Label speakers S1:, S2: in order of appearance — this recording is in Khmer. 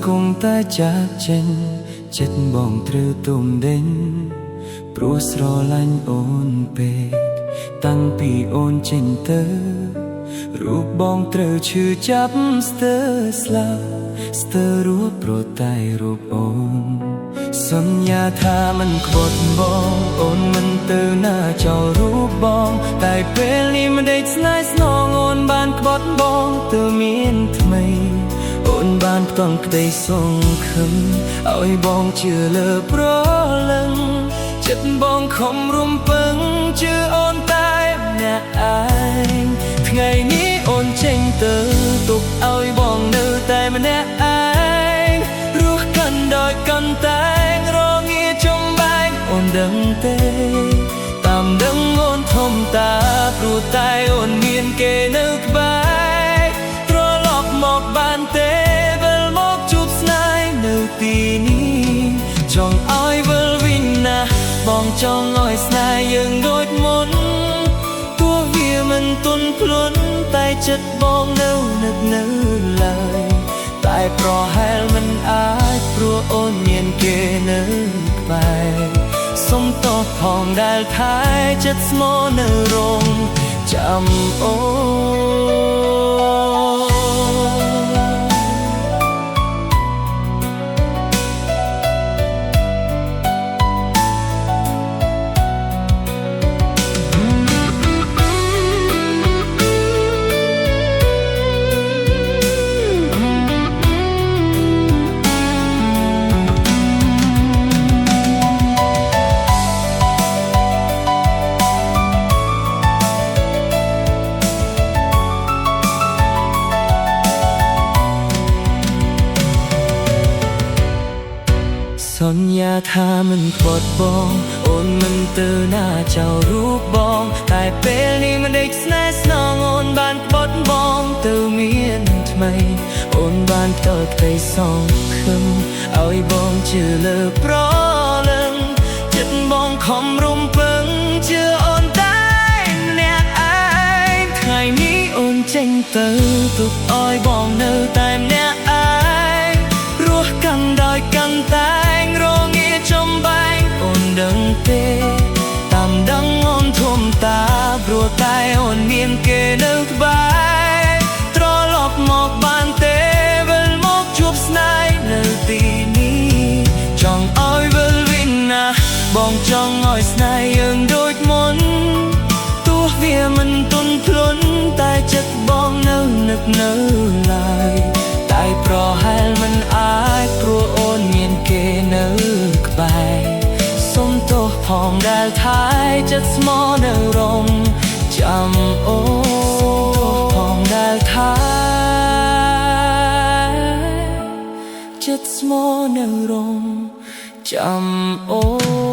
S1: គង់តែចាក់ចេញចិត្តបងត្រូវទុំដេញព្រោះស្រឡាញ់អូនពេកតាំងពីអូនចេញទៅរូបបងត្រូវឈឺចាប់ស្ទើរស្លាប់ស្ទើររួចប្រតែរូបអូនសន្យាថាមិនក្បត់បងអូនមិនទៅណាចោលរូបបងតែពេលនេះមិនដេកស្នេហ៍ស្នងអូនបានក្បត់បងទៅមានថ្មីអូនបានផ្ទាំងក្តីសង្ឃឹមឲ្យបងជឿលើប្រលឹងចិត្តបងខំរំពឹងជឿអូនតែម្នាក់ឯងថ្ងៃនេះអូនចេញទៅទុកឲ្យបងនៅតែម្នាក់ឯងរស់កាន់ដោយកាន់តែងរងាចំបែងអូនដឹងទេតាមដឹងអូនធំតាព្រោះតែអូនមានគេនៅក្បែរត្រឡប់មកបានទេវិលមកជួបស្នេហ៍នៅទីនេះចង់ឲ្យវិលវិញណាបងចង់ឲ្យស្នេហ៍យើងដូចមុនទោះវាមិនទន់ភ្លន់តែចិត្តបងនៅនឹកនៅឡើយតែប្រហែលមិនអាចព្រោះអូនមានគេនៅក្បែរសុំទោសផងដែលថែចិត្តស្មោនៅរងចាំអូសន្យាថាមិនក្បត់បងអូនមិនទៅណាចោលរូបបងតែពេលនេះមិនដេកស្នេហ៍ស្នងអូនបានក្បត់បងទៅមានថ្មីអូនបានផ្ដល់ក្តីសង្ឃឹមឲ្យបងជឿលើប្រលឹងចិត្តបងខំរំពឹងជឿអូនតែម្នាក់ឯងថ្ងៃនេះអូនចេញទៅទុកឲ្យបងនៅតែម្នាក់ឯងរស់កាន់ដោយកាន់តែដឹងទេតាមដឹងអូនធំតាព្រោះតែអូនមានគេនៅក្បែរត្រឡប់មកបានទេវិលមកជួបស្នេហ៍នៅទីនេះចង់ឲ្យវិលវិញណាបងចង់ឲ្យស្នេហ៍យើងដូចមុនទោះវាមិនទន់ភ្លន់តែចិត្តបងនៅនឹកនៅឡើយតែប្រហែលមិនអាចព្រោះអូនមានគេនៅក្បែរសុំទោសផងដែលថែចិត្តស្មោនៅរងចាំអូផងដែលថែចិត្តស្មោនៅរងចាំអូ